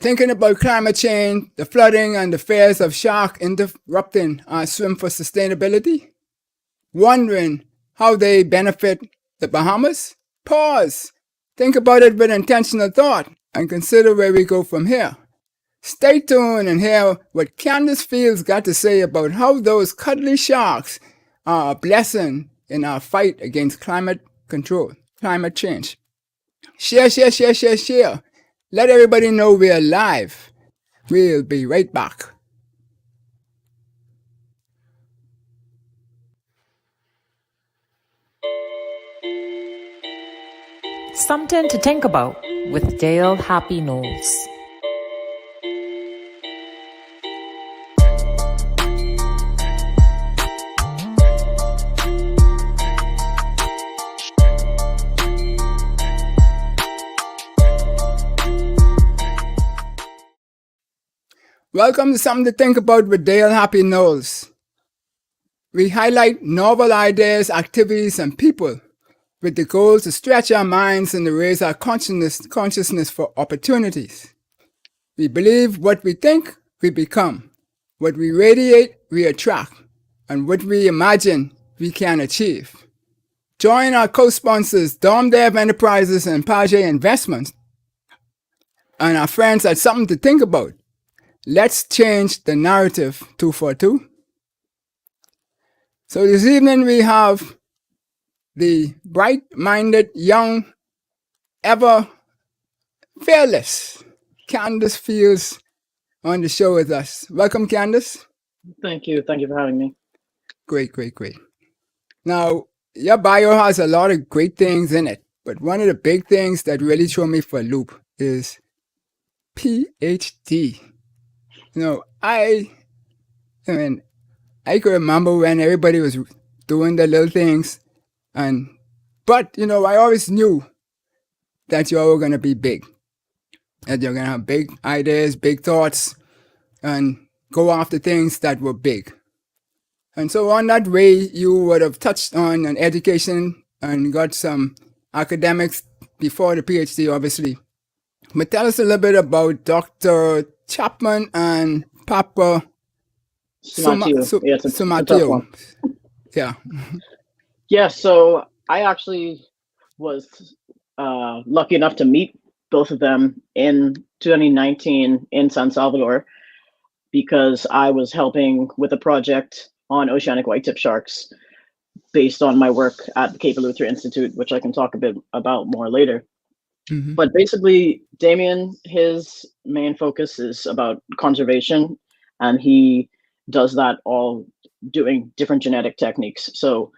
thinking about climate change, the flooding, and the fears of shark interrupting our swim for sustainability? Wondering how they benefit the Bahamas? Pause. Think about it with intentional thought and consider where we go from here. Stay tuned and hear what Candace Fields got to say about how those cuddly sharks are a blessing in our fight against climate change. Share. Let everybody know we're live. We'll be right back. SumTin to think about with Dale Happy Knowles. Welcome to Something to Think About with Dale Happy Knowles. We highlight novel ideas, activities, and people with the goal to stretch our minds and to raise our consciousness for opportunities. We believe what we think, we become. What we radiate, we attract. And what we imagine, we can achieve. Join our co-sponsors, Dom Dev Enterprises and Pelagic Investments, and our friends at Something to Think About. Let's change the narrative 242. So this evening we have the bright-minded, young, ever fearless Candace Fields on the show with us. Welcome, Candace. Thank you. Thank you for having me. Great. Now, your bio has a lot of great things in it, but one of the big things that really threw me for a loop is Ph.D. You know, I can remember when everybody was doing their little things, but you know, I always knew that you were going to be big, that you're going to have big ideas, big thoughts, and go after things that were big. And so on that way, you would have touched on an education and got some academics before the PhD, obviously. But tell us a little bit about Dr. Chapman and Papastamatiou. Yeah. Yeah, so I actually was lucky enough to meet both of them in 2019 in San Salvador because I was helping with a project on oceanic white-tip sharks based on my work at the Cape Eleuthera Institute, which I can talk a bit about more later. Mm-hmm. But basically, Damien, his main focus is about conservation, and he does that all doing different genetic techniques. So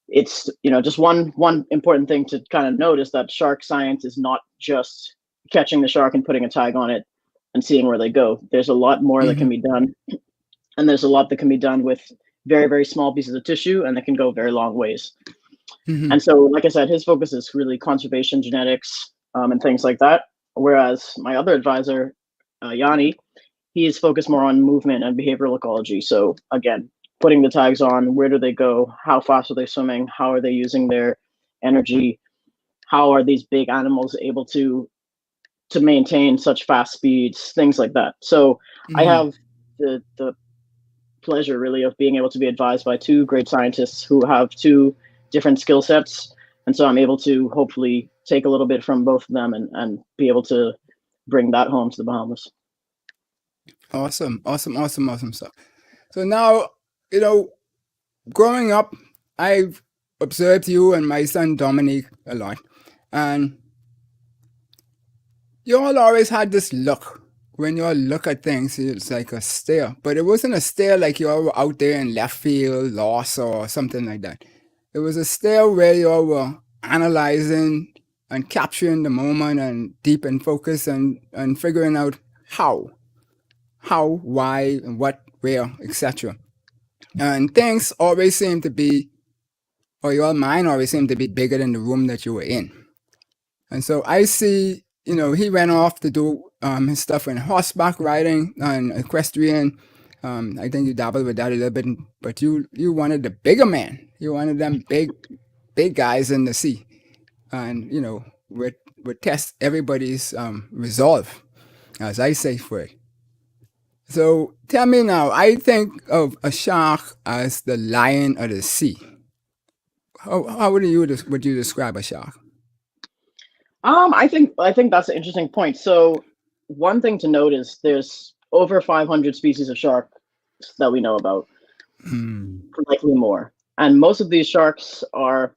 it's, you know, just one important thing to kind of note is that shark science is not just catching the shark and putting a tag on it and seeing where they go. There's a lot more that can be done, and there's a lot that can be done with very, very small pieces of tissue, and that can go very long ways. And so, like I said, his focus is really conservation genetics and things like that. Whereas my other advisor, Yanni, he is focused more on movement and behavioral ecology. So again, putting the tags on, where do they go? How fast are they swimming? How are they using their energy? How are these big animals able to maintain such fast speeds? Things like that. So I have the pleasure really of being able to be advised by two great scientists who have two different skill sets, and so I'm able to hopefully take a little bit from both of them and be able to bring that home to the Bahamas. Awesome stuff. So now, you know, growing up, I've observed you and my son Dominique a lot, and you all always had this look. When you all look at things, it's like a stare, but it wasn't a stare like you all were out there in left field, lost or something like that. It was a stare where you all were analyzing and capturing the moment and deep in focus and figuring out how, why, and what, where, etc. And things always seem to be, or your mind always seemed to be bigger than the room that you were in. And so I see, you know, he went off to do his stuff in horseback riding and equestrian. I think you dabbled with that a little bit, but you wanted the bigger man. You wanted them big guys in the sea, and you know would test everybody's resolve. as I say, Fred. So tell me now, I think of a shark as the lion of the sea. How would you describe a shark? I think that's an interesting point. So one thing to note is there's over 500 species of shark that we know about, likely more. And most of these sharks are,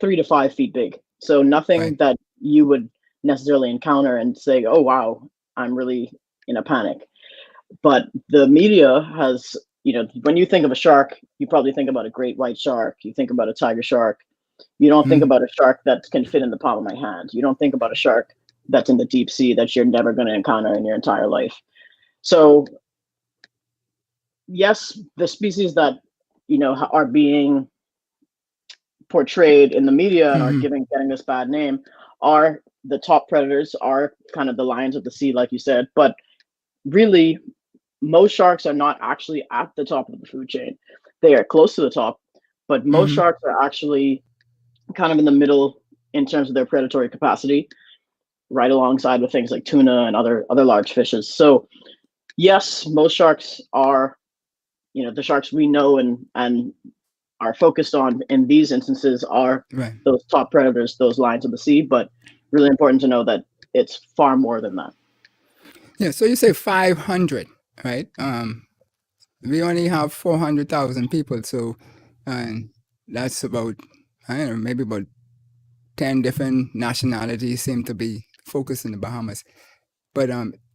3 to 5 feet big. So nothing Right. that you would necessarily encounter and say, "Oh wow, I'm really in a panic." But the media has, when you think of a shark, you probably think about a great white shark. You think about a tiger shark. You don't think Mm-hmm. about a shark that can fit in the palm of my hand. You don't think about a shark that's in the deep sea that you're never going to encounter in your entire life. So yes, the species that are being portrayed in the media and are Mm-hmm. getting this bad name are the top predators, are kind of the lions of the sea, like you said. But really, most sharks are not actually at the top of the food chain. They are close to the top, but most Mm-hmm. sharks are actually kind of in the middle in terms of their predatory capacity, right alongside with things like tuna and other large fishes. So yes, most sharks are, the sharks we know and are focused on in these instances are Right. those top predators, those lions of the sea. But really important to know that it's far more than that. Yeah. So you say 500, right? We only have 400,000 people, so and that's about, I don't know, maybe about 10 different nationalities seem to be focused in the Bahamas. But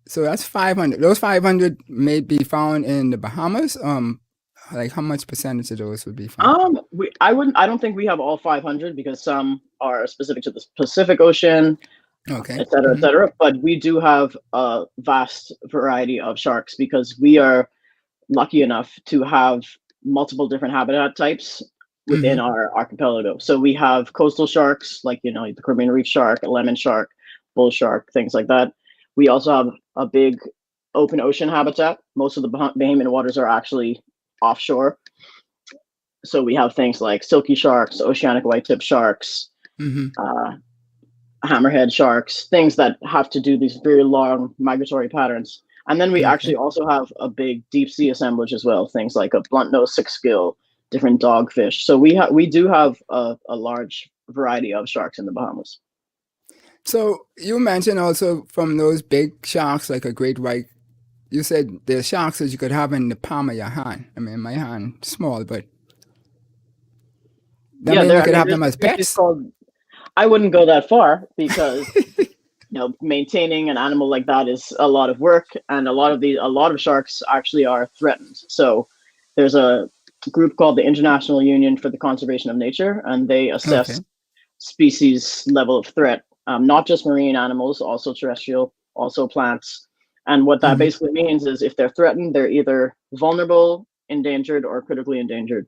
so that's 500. Those 500 may be found in the Bahamas. Like how much percentage of those would be found? I don't think we have all 500 because some are specific to the Pacific Ocean, Okay. et cetera, et Mm-hmm. cetera. But we do have a vast variety of sharks because we are lucky enough to have multiple different habitat types within Mm-hmm. our archipelago. So we have coastal sharks like, the Caribbean reef shark, a lemon shark, bull shark, things like that. We also have a big open ocean habitat. Most of the Bahamian waters are actually offshore. So we have things like silky sharks, oceanic white-tip sharks, Mm-hmm. uh, hammerhead sharks, things that have to do these very long migratory patterns. And then we Okay. actually also have a big deep sea assemblage as well, things like a blunt nose six-gill, different dogfish. So we do have a large variety of sharks in the Bahamas. So you mentioned also from those big sharks like a great white. You said the sharks that you could have in the palm of your hand. I mean, my hand small, but that Yeah, mean you I could mean, have there's them a as species pets. called. I wouldn't go that far because maintaining an animal like that is a lot of work, and a lot of sharks actually are threatened. So there's a group called the International Union for the Conservation of Nature, and they assess Okay. species level of threat, not just marine animals, also terrestrial, also plants. And what that Mm-hmm. basically means is if they're threatened, they're either vulnerable, endangered, or critically endangered.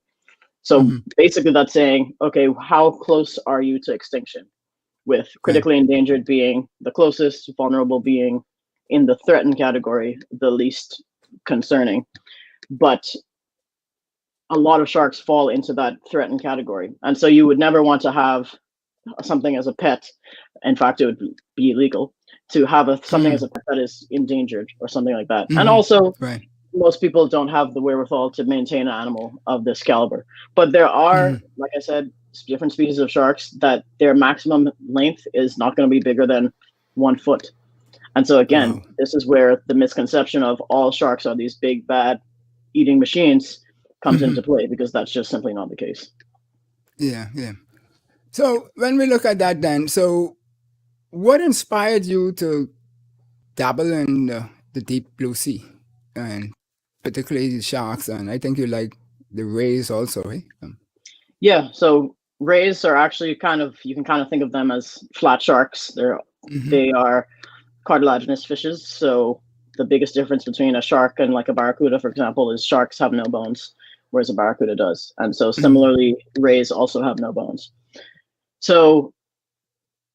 So Mm-hmm. basically, that's saying, okay, how close are you to extinction? With Right. critically endangered being the closest, vulnerable being in the threatened category, the least concerning. But a lot of sharks fall into that threatened category. And so you would never want to have something as a pet. In fact, it would be illegal to have something as a pet that is endangered or something like that. And Mm-hmm. also, Right. most people don't have the wherewithal to maintain an animal of this caliber. But there are, Mm-hmm. like I said, different species of sharks that their maximum length is not going to be bigger than 1 foot. And so again, Wow. this is where the misconception of all sharks are these big bad eating machines comes Mm-hmm. into play, because that's just simply not the case. Yeah. Yeah. So when we look at that, then, so what inspired you to dabble in the deep blue sea, and particularly the sharks? And I think you like the rays also, right? Yeah, so rays are actually you can kind of think of them as flat sharks. Mm-hmm. They are cartilaginous fishes. So the biggest difference between a shark and like a barracuda, for example, is sharks have no bones, whereas a barracuda does. And so Mm-hmm. similarly, rays also have no bones. So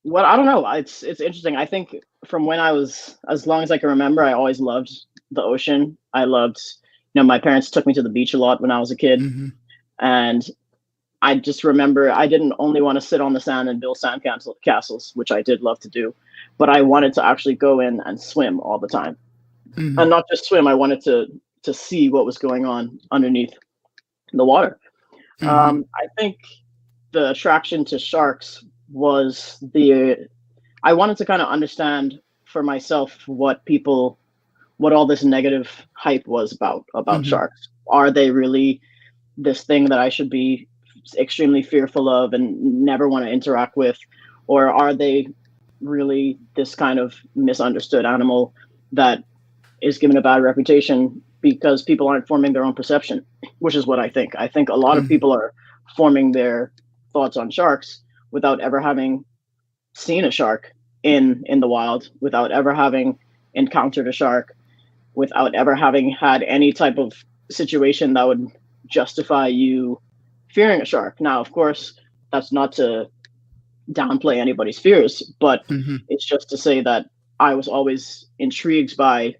what I don't know, it's interesting. I think from when I was, as long as I can remember, I always loved the ocean. I loved, my parents took me to the beach a lot when I was a kid, Mm-hmm. and I just remember I didn't only want to sit on the sand and build sand castles, which I did love to do, but I wanted to actually go in and swim all the time. Mm-hmm. And not just swim, I wanted to see what was going on underneath the water. Mm-hmm. I think the attraction to sharks was I wanted to kind of understand for myself what all this negative hype was about Mm-hmm. sharks. Are they really this thing that I should be extremely fearful of and never want to interact with? Or are they really this kind of misunderstood animal that is given a bad reputation because people aren't forming their own perception, which is what I think. I think a lot of people are forming their thoughts on sharks without ever having seen a shark in the wild, without ever having encountered a shark, without ever having had any type of situation that would justify you fearing a shark. Now, of course, that's not to downplay anybody's fears, but it's just to say that I was always intrigued by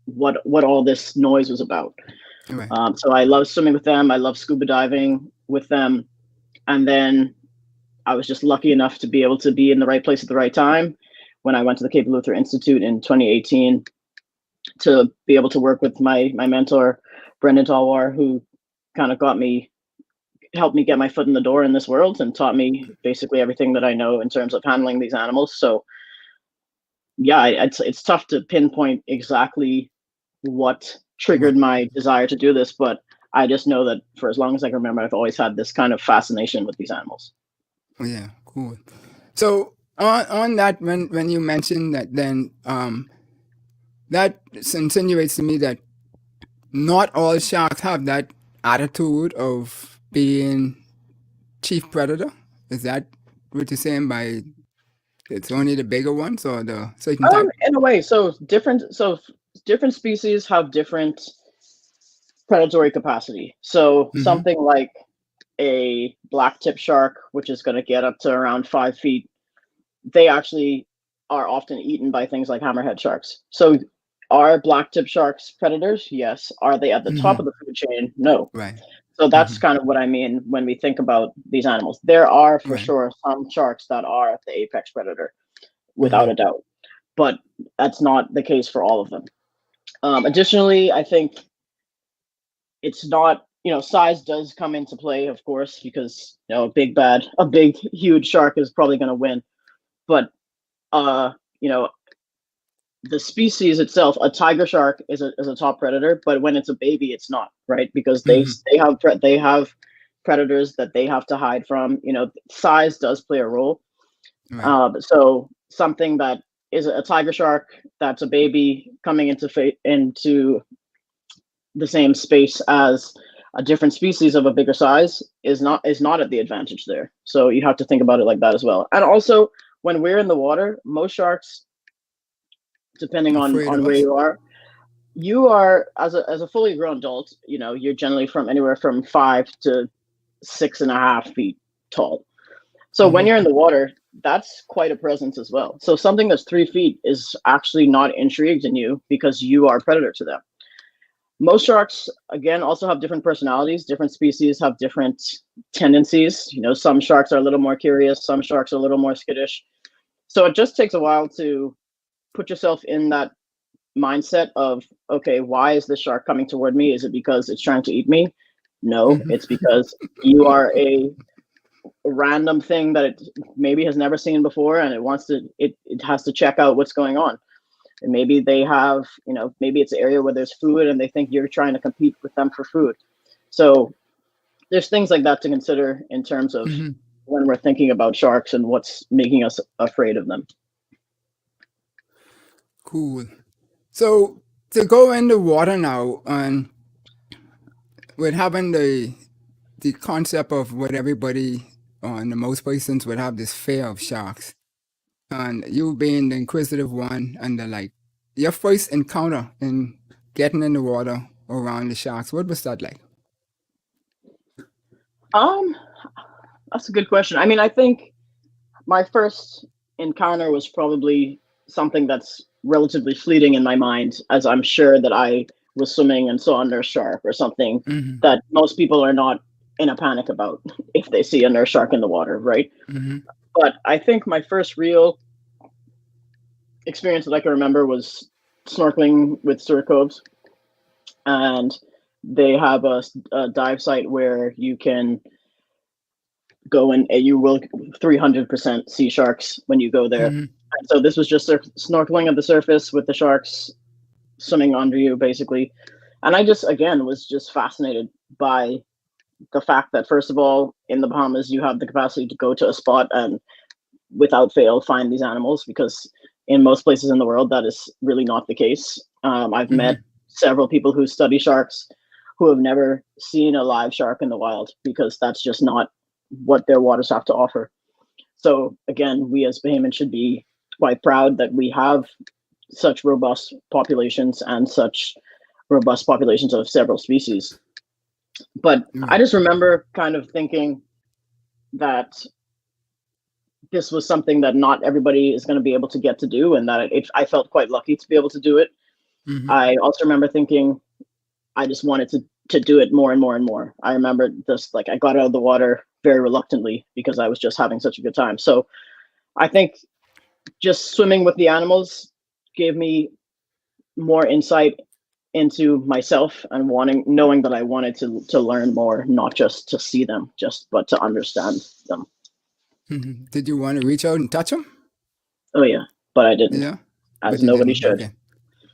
what all this noise was about. Right. So I love swimming with them. I love scuba diving with them. And then I was just lucky enough to be able to be in the right place at the right time when I went to the Cape Eleuthera Institute in 2018 to be able to work with my mentor, Brendan Talwar, who kind of helped me get my foot in the door in this world and taught me basically everything that I know in terms of handling these animals. So yeah, it's tough to pinpoint exactly what triggered my desire to do this, but I just know that for as long as I can remember, I've always had this kind of fascination with these animals. Yeah, cool. So on that, when you mentioned that, then that insinuates to me that not all sharks have that attitude of being chief predator. Is that what you're saying by it's only the bigger ones or the certain type? In a way, so different species have different predatory capacity. So something like a black tip shark, which is going to get up to around 5 feet, they actually are often eaten by things like hammerhead sharks. So are black tip sharks predators? Yes. Are they at the top of the food chain? No. Right. So that's kind of what I mean when we think about these animals. There are for sure some sharks that are the apex predator, without a doubt, but that's not the case for all of them. Additionally, I think it's not, size does come into play, of course, because a big huge shark is probably going to win. But the species itself, a tiger shark is a top predator, but when it's a baby, it's not, right? Because they have predators that they have to hide from. Size does play a role. Right. So something that is a tiger shark that's a baby coming into the same space as a different species of a bigger size is not at the advantage there. So you have to think about it like that as well. And also, when we're in the water, most sharks, depending on where you are as a fully grown adult, you're generally from anywhere from 5 to 6.5 feet tall. So when you're in the water, that's quite a presence as well. So something that's 3 feet is actually not intrigued in you because you are a predator to them. Most sharks, again, also have different personalities. Different species have different tendencies. Some sharks are a little more curious. Some sharks are a little more skittish. So it just takes a while to put yourself in that mindset of, okay, why is this shark coming toward me? Is it because it's trying to eat me? No, it's because you are a random thing that it maybe has never seen before, and it has to check out what's going on. And maybe they have, maybe it's an area where there's food and they think you're trying to compete with them for food. So there's things like that to consider in terms of when we're thinking about sharks and what's making us afraid of them. Cool. So to go in the water now, and with having the concept of what everybody and the most persons would have this fear of sharks, and you being the inquisitive one, and your first encounter in getting in the water around the sharks, what was that like? That's a good question. I mean, I think my first encounter was probably something that's relatively fleeting in my mind, as I'm sure that I was swimming and saw a nurse shark or something that most people are not in a panic about if they see a nurse shark in the water, right? But I think my first real experience that I can remember was snorkeling with Stewart Coves, and they have a dive site where you can go and you will 300% see sharks when you go there. Mm-hmm. And so this was just snorkeling at the surface with the sharks swimming under you, basically. And I just, again, was just fascinated by the fact that, first of all, in the Bahamas, you have the capacity to go to a spot and without fail find these animals, because in most places in the world, that is really not the case. I've met several people who study sharks who have never seen a live shark in the wild, because that's just not what their waters have to offer. So again, we as Bahamians should be quite proud that we have such robust populations and such robust populations of several species. But I just remember kind of thinking that this was something that not everybody is going to be able to get to do, and that I felt quite lucky to be able to do it. I also remember thinking I just wanted to do it more and more and more. I remember just like I got out of the water very reluctantly because I was just having such a good time. So I think just swimming with the animals gave me more insight into myself and knowing that I wanted to learn more, not just to see them, but to understand them. Did you want to reach out and touch them? Oh yeah, but I didn't. Yeah, as nobody should. Okay.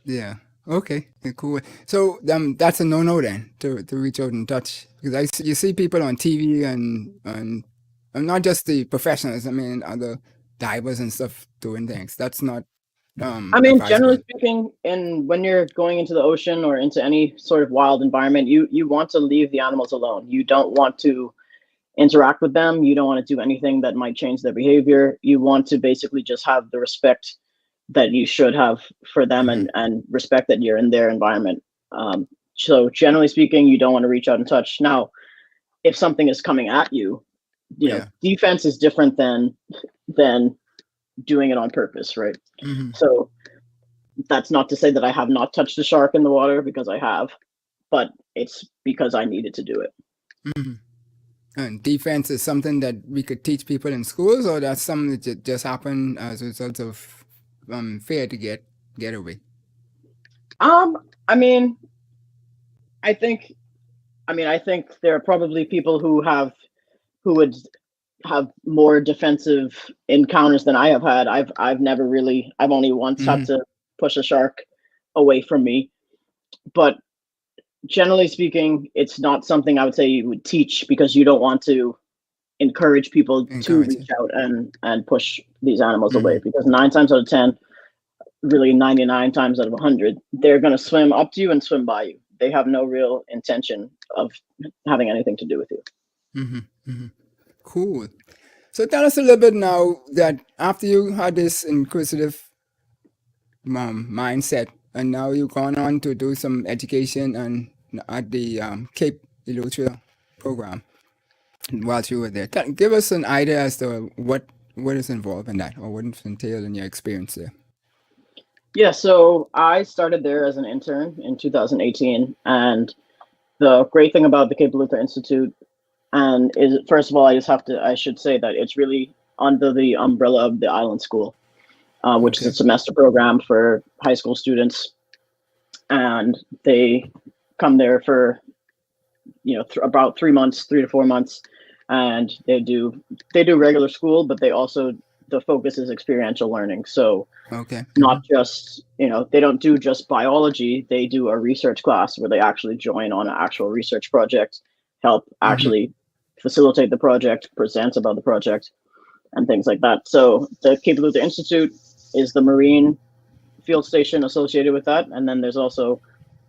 Yeah. Okay. Cool. So that's a no-no then to reach out and touch, because you see people on TV and not just the professionals. I mean, other divers and stuff doing things. That's not. I mean, generally speaking, when you're going into the ocean or into any sort of wild environment, you want to leave the animals alone. You don't want to interact with them. You don't want to do anything that might change their behavior. You want to basically just have the respect that you should have for them and respect that you're in their environment. So generally speaking, you don't want to reach out and touch. Now, if something is coming at you, you know, defense is different than doing it on purpose, right? So that's not to say that I have not touched a shark in the water, because I have, but it's because I needed to do it. And defense is something that we could teach people in schools, or that's something that just happened as a result of fear to get away? I mean, I think there are probably people who would have more defensive encounters than I have had. I've only once had to push a shark away from me, but generally speaking, it's not something I would say you would teach, because you don't want to encourage people to reach out and push these animals away, because 9 times out of 10, really 99 times out of 100, they're going to swim up to you and swim by you. They have no real intention of having anything to do with you. Cool. So tell us a little bit now that after you had this inquisitive mindset, and now you've gone on to do some education at the Cape Eleuthera program while you were there. Give us an idea as to what is involved in that, or what is entailed in your experience there. Yeah, so I started there as an intern in 2018, and the great thing about the Cape Eleuthera Institute is, first of all, I should say that it's really under the umbrella of the Island School, which is a semester program for high school students, and they come there for about 3 months, 3 to 4 months, and they do regular school, but the focus is experiential learning. So not just, they don't do just biology, they do a research class where they actually join on an actual research project, help actually facilitate the project, present about the project, and things like that. So the Cape Eleuthera Institute is the marine field station associated with that. And then there's also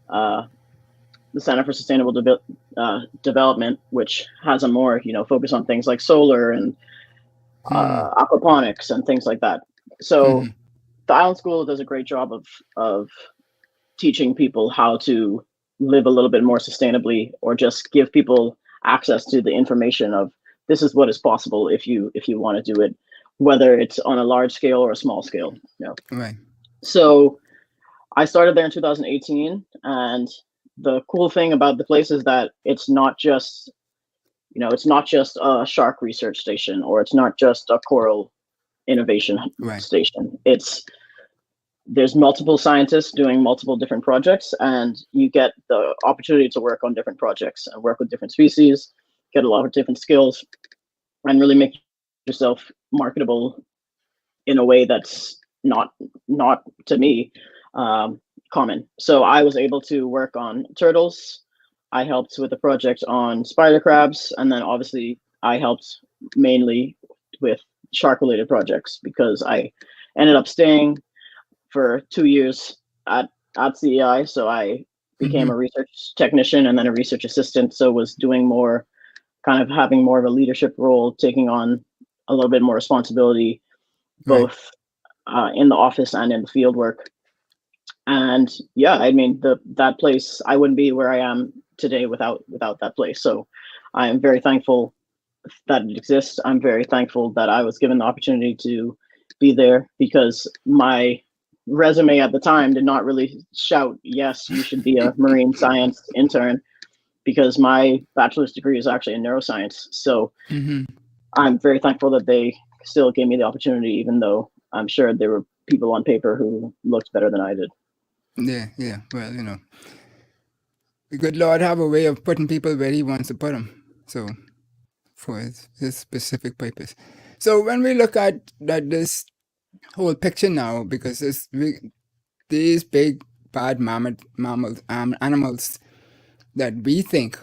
the Center for Sustainable Development, which has a more, focus on things like solar and aquaponics and things like that. So the Island School does a great job of teaching people how to live a little bit more sustainably, or just give people access to the information of this is what is possible if you want to do it, whether it's on a large scale or a small scale. Right. So I started there in 2018, and the cool thing about the place is that it's not just a shark research station, or it's not just a coral innovation station. It's there's multiple scientists doing multiple different projects, and you get the opportunity to work on different projects and work with different species, get a lot of different skills, and really make yourself marketable in a way that's not to me common. So I was able to work on turtles. I helped with a project on spider crabs, and then obviously I helped mainly with shark-related projects because I ended up staying for 2 years at CEI. So I became a research technician and then a research assistant. So was doing more, kind of having more of a leadership role, taking on a little bit more responsibility, both in the office and in the field work. And yeah, I mean, that place, I wouldn't be where I am today without that place. So I am very thankful that it exists. I'm very thankful that I was given the opportunity to be there, because my resume at the time did not really shout, yes, you should be a marine science intern, because my bachelor's degree is actually in neuroscience. So I'm very thankful that they still gave me the opportunity, even though I'm sure there were people on paper who looked better than I did. Yeah. Well, you know, the good Lord have a way of putting people where He wants to put them. So, for his specific purpose. So when we look at this whole picture now, because these big bad animals that we think,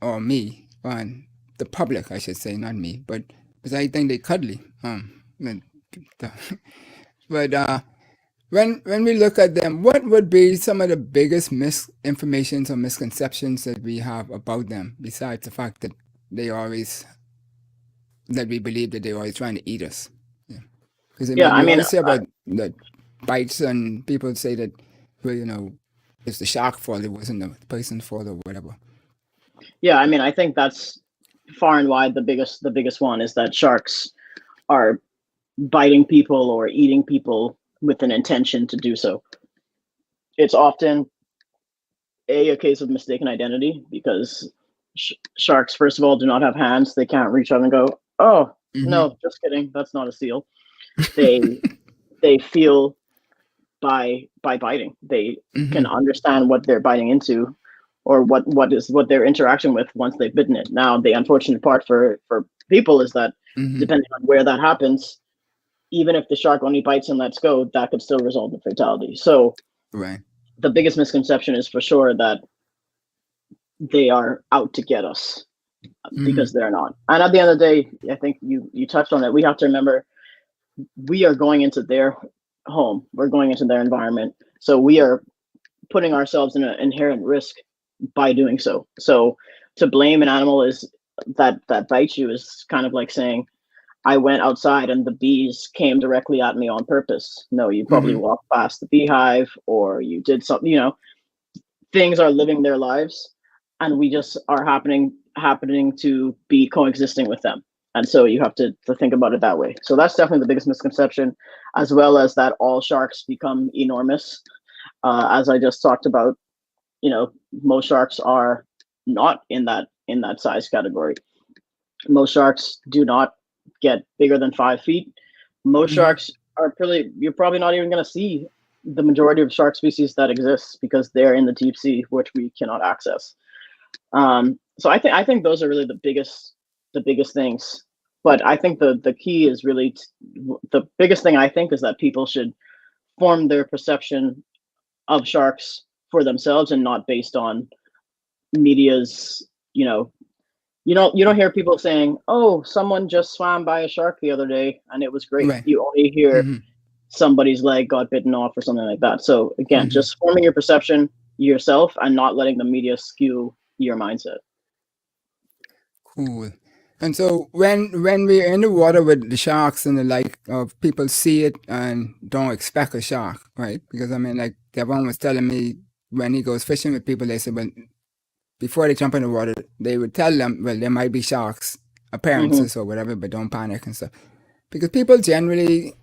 or me, and the public, I should say, not me, but because I think they cuddly. But when we look at them, what would be some of the biggest misinformations or misconceptions that we have about them, besides the fact that we believe that they're always trying to eat us? Because you always say about the bites, and people say that, well, you know, it's the shark fault, it wasn't the person's fault or whatever. Yeah, I mean, I think that's far and wide the biggest one, is that sharks are biting people or eating people with an intention to do so. It's often a case of mistaken identity, because sharks, first of all, do not have hands. They can't reach out and go, oh, no, just kidding, that's not a seal. They feel by biting. They can understand what they're biting into, or what they're interacting with once they've bitten it. Now, the unfortunate part for people is that depending on where that happens, even if the shark only bites and lets go, that could still result in fatality. So the biggest misconception is for sure that they are out to get us, because they're not. And at the end of the day, I think you touched on it. We have to remember, we are going into their home. We're going into their environment. So we are putting ourselves in an inherent risk by doing so. So to blame an animal that bites you is kind of like saying, I went outside and the bees came directly at me on purpose. No, you probably walked past the beehive, or you did something, you know, things are living their lives, and we just are happening to be coexisting with them. And so you have to think about it that way. So that's definitely the biggest misconception, as well as that all sharks become enormous. As I just talked about, you know, most sharks are not in that size category. Most sharks do not get bigger than 5 feet. Most sharks are you're probably not even going to see the majority of shark species that exist, because they're in the deep sea, which we cannot access. So I think those are really the biggest things. But I think the key is really the biggest thing, I think, is that people should form their perception of sharks for themselves, and not based on media's, you don't hear people saying, oh, someone just swam by a shark the other day and it was great. You only hear somebody's leg got bitten off or something like that. So again, just forming your perception yourself and not letting the media skew your mindset. Cool. And so when we're in the water with the sharks and the like, people see it and don't expect a shark, right? Because I mean, like Devon was telling me, when he goes fishing with people, they say, well, before they jump in the water, they would tell them, well, there might be sharks appearances or whatever, but don't panic and stuff. Because people generally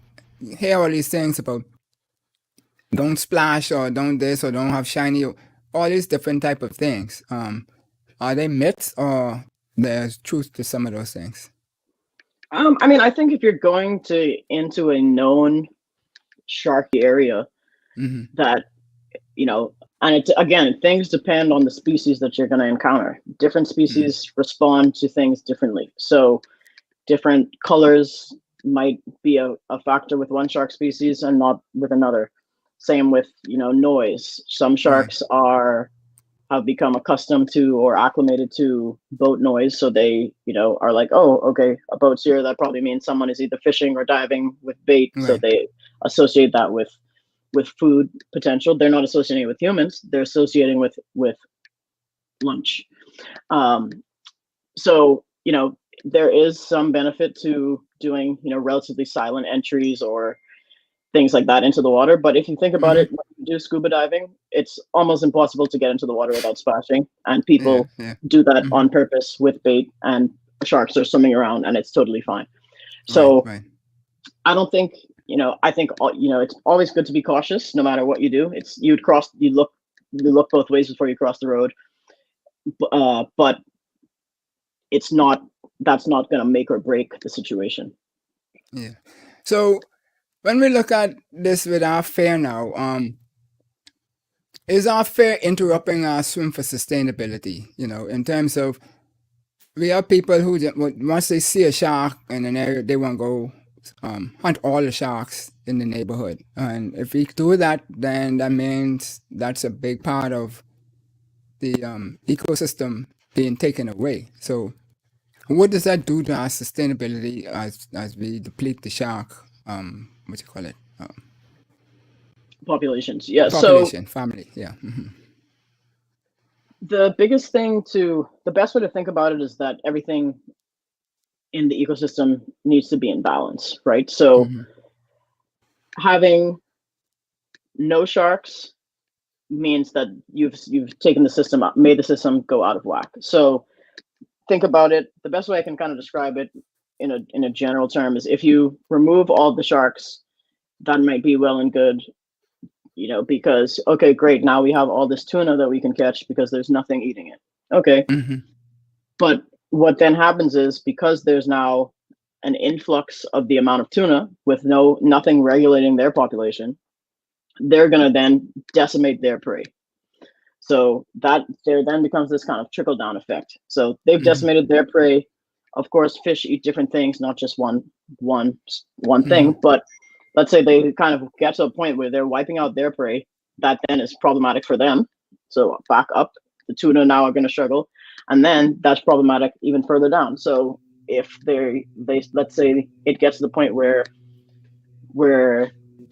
hear all these things about don't splash or don't this or don't have shiny, all these different type of things. Are they myths, or there's truth to some of those things? I mean, I think if you're going into a known sharky area, that, and again, things depend on the species that you're going to encounter. Different species respond to things differently. So different colors might be a factor with one shark species and not with another. Same with, noise. Some sharks have become accustomed to or acclimated to boat noise. So they, are like, oh, okay, a boat's here. That probably means someone is either fishing or diving with bait. Right. So they associate that with food potential. They're not associating it with humans. They're associating with lunch. So, there is some benefit to doing, relatively silent entries or things like that into the water. But if you think about it, when you do scuba diving, it's almost impossible to get into the water without splashing. And people do that on purpose with bait, and sharks are swimming around, and it's totally fine. So I don't think, I think, it's always good to be cautious no matter what you do. It's you look both ways before you cross the road. But that's not going to make or break the situation. Yeah. So when we look at this with our fair now, is our fair interrupting our swim for sustainability? In terms of, we have people who once they see a shark in an area, they want to go hunt all the sharks in the neighborhood. And if we do that, then that means that's a big part of the ecosystem being taken away. So what does that do to our sustainability as we deplete the shark, populations? Yeah. Population, family, yeah. The best way to think about it is that everything in the ecosystem needs to be in balance, right? So having no sharks means that you've taken the system up, made the system go out of whack. So think about it. The best way I can kind of describe it in a general term is, if you remove all the sharks, that might be well and good, because, okay, great, now we have all this tuna that we can catch because there's nothing eating it. Okay. But what then happens is, because there's now an influx of the amount of tuna with nothing regulating their population, they're going to then decimate their prey. So that there then becomes this kind of trickle down effect. So they've decimated their prey. Of course, fish eat different things, not just one thing. But let's say they kind of get to a point where they're wiping out their prey. That then is problematic for them. So back up, the tuna now are going to struggle, and then that's problematic even further down. So if they let's say it gets to the point where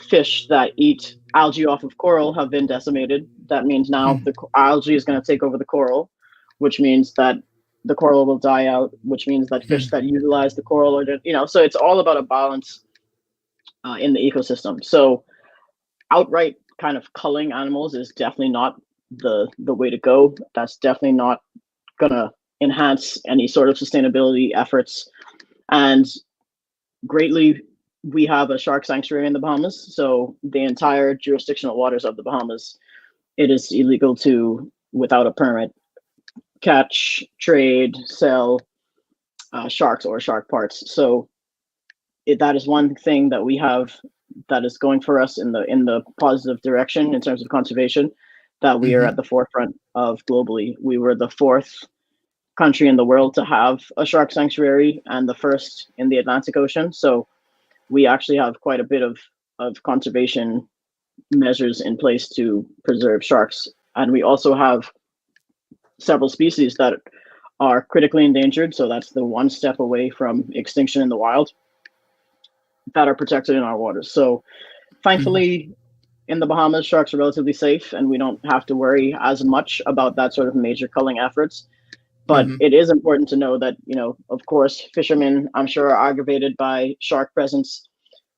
fish that eat algae off of coral have been decimated, that means now the algae is going to take over the coral, which means that the coral will die out, which means that fish that utilize the coral are, so it's all about a balance in the ecosystem. So outright kind of culling animals is definitely not the way to go. That's definitely not going to enhance any sort of sustainability efforts. And greatly, we have a shark sanctuary in the Bahamas. So the entire jurisdictional waters of the Bahamas, it is illegal to, without a permit, catch, trade, sell sharks or shark parts. So that is one thing that we have that is going for us in the positive direction in terms of conservation, that we are at the forefront of globally. We were the 4th country in the world to have a shark sanctuary and the 1st in the Atlantic Ocean. So we actually have quite a bit of conservation measures in place to preserve sharks. And we also have several species that are critically endangered. So that's the one step away from extinction in the wild, that are protected in our waters. So thankfully, in the Bahamas, sharks are relatively safe, and we don't have to worry as much about that sort of major culling efforts. But it is important to know that, of course, fishermen, I'm sure, are aggravated by shark presence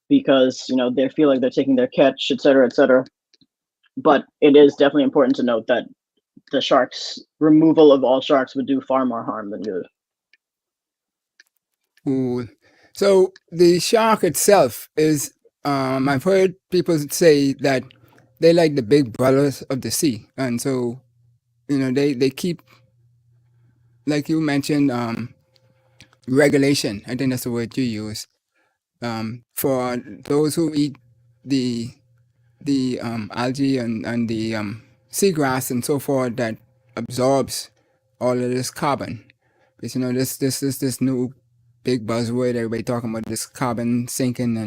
because, they feel like they're taking their catch, et cetera, et cetera. But it is definitely important to note that the removal of all sharks would do far more harm than good. Ooh. So the shark itself is, I've heard people say that they like the big brothers of the sea. And so, they keep, like you mentioned, regulation. I think that's the word you use. For those who eat the the algae and the seagrass and so forth that absorbs all of this carbon. Because this new big buzzword everybody talking about, this carbon sinking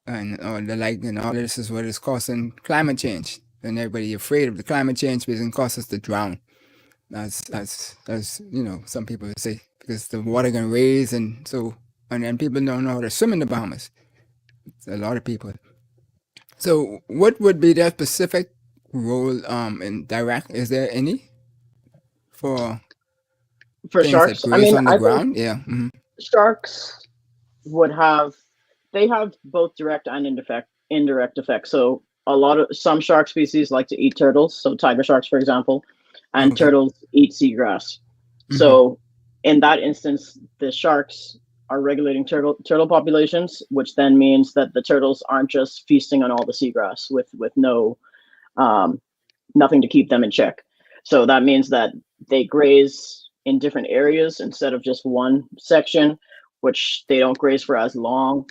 and all the like, and all this is what is causing climate change. And everybody afraid of the climate change because it causes us to drown. As some people say, because the water can raise, and then people don't know how to swim in the Bahamas. It's a lot of people. So what would be their specific role in direct? Is there any for things sharks? that graze on the ground? Yeah. Sharks they have both direct and indirect effects. So some shark species like to eat turtles. So tiger sharks, for example, and turtles eat seagrass. So in that instance, the sharks are regulating turtle populations, which then means that the turtles aren't just feasting on all the seagrass with no nothing to keep them in check. So that means that they graze in different areas instead of just one section, which they don't graze for as long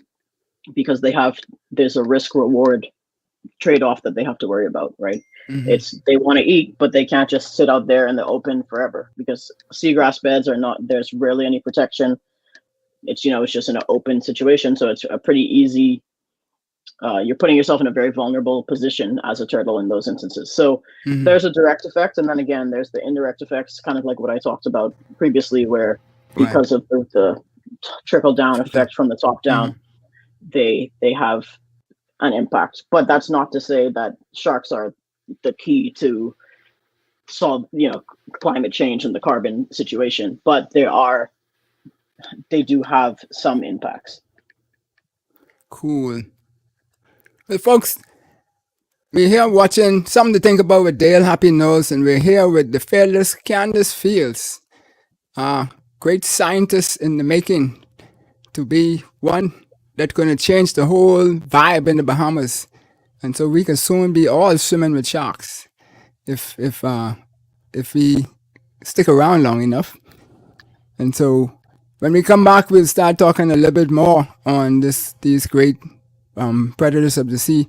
because there's a risk reward trade-off that they have to worry about, right? They want to eat, but they can't just sit out there in the open forever, because seagrass beds there's rarely any protection. It's just in an open situation, so it's a pretty easy. You're putting yourself in a very vulnerable position as a turtle in those instances. So there's a direct effect, and then again, there's the indirect effects, kind of like what I talked about previously, where because of the trickle down effect from the top down, they have an impact. But that's not to say that sharks are the key to solve climate change and the carbon situation, but they do have some impacts. Cool. Well, folks, we're here watching Something to Think About with Dale Happy Knowles, and we're here with the fearless Candace Fields, great scientist in the making, to be one that's going to change the whole vibe in the Bahamas. And so we can soon be all swimming with sharks if we stick around long enough. And so when we come back, we'll start talking a little bit more on these great predators of the sea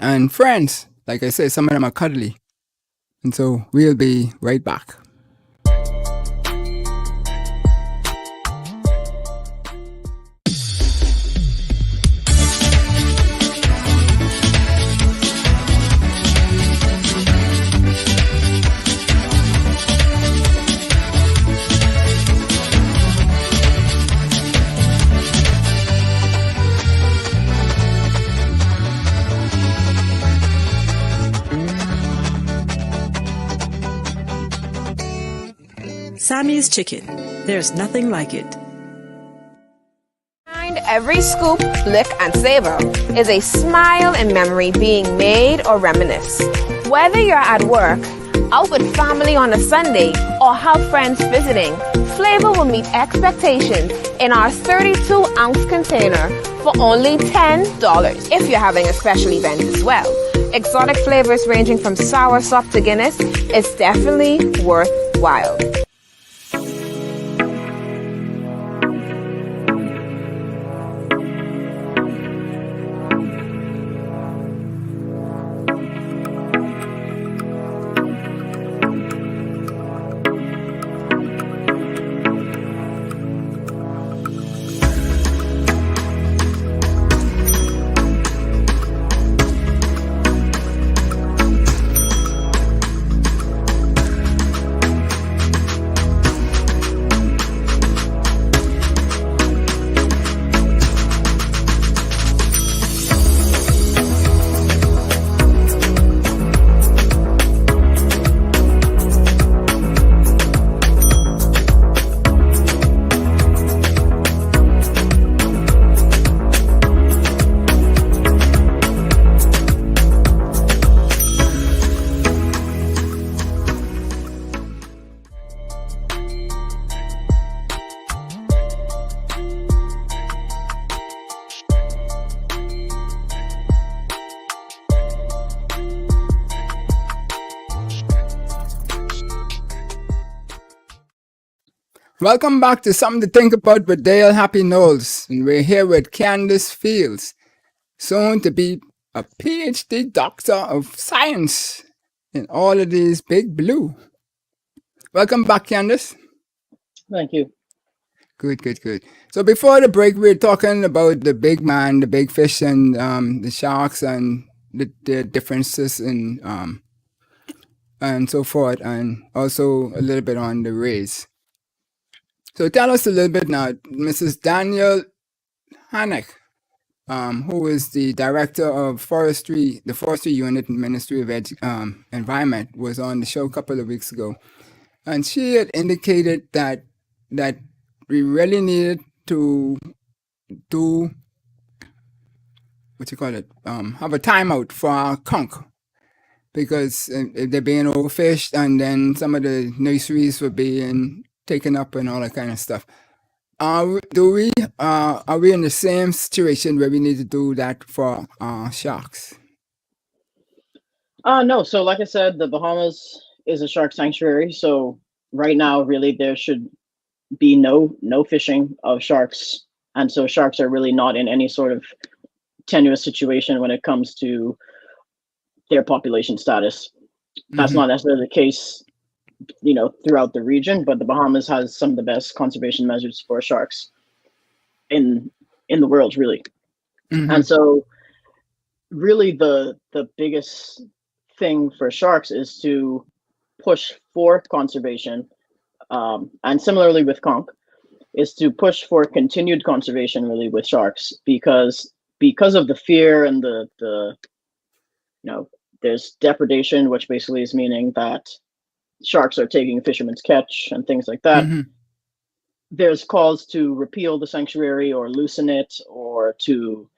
and friends. Like I said, some of them are cuddly. And so we'll be right back. Sammy's Chicken. There's nothing like it. Behind every scoop, lick, and savor is a smile and memory being made or reminisced. Whether you're at work, out with family on a Sunday, or have friends visiting, flavor will meet expectations in our 32-ounce container for only $10 if you're having a special event as well. Exotic flavors ranging from soursop to Guinness is definitely worthwhile. Welcome back to Something to Think About with Dale Happy Knowles, and we're here with Candace Fields, soon to be a Ph.D. Doctor of Science in all of these big blue. Welcome back, Candace. Thank you. Good. So before the break, we were talking about the big man, the big fish, and the sharks, and the differences in and so forth, and also a little bit on the rays. So tell us a little bit now, Mrs. Danielle Hannock, who is the director of forestry, the forestry unit in Ministry of Environment, was on the show a couple of weeks ago, and she had indicated that we really needed to do have a timeout for our conch, because they're being overfished, and then some of the nurseries were being taken up and all that kind of stuff. Are we in the same situation where we need to do that for sharks? No. So like I said, the Bahamas is a shark sanctuary. So right now, really, there should be no fishing of sharks. And so sharks are really not in any sort of tenuous situation when it comes to their population status. That's not necessarily the case, throughout the region, but the Bahamas has some of the best conservation measures for sharks in the world, really. And so really the biggest thing for sharks is to push for conservation, and similarly with conch, is to push for continued conservation really with sharks, because of the fear and the there's depredation, which basically is meaning that sharks are taking fishermen's catch and things like that. There's calls to repeal the sanctuary or loosen it, or to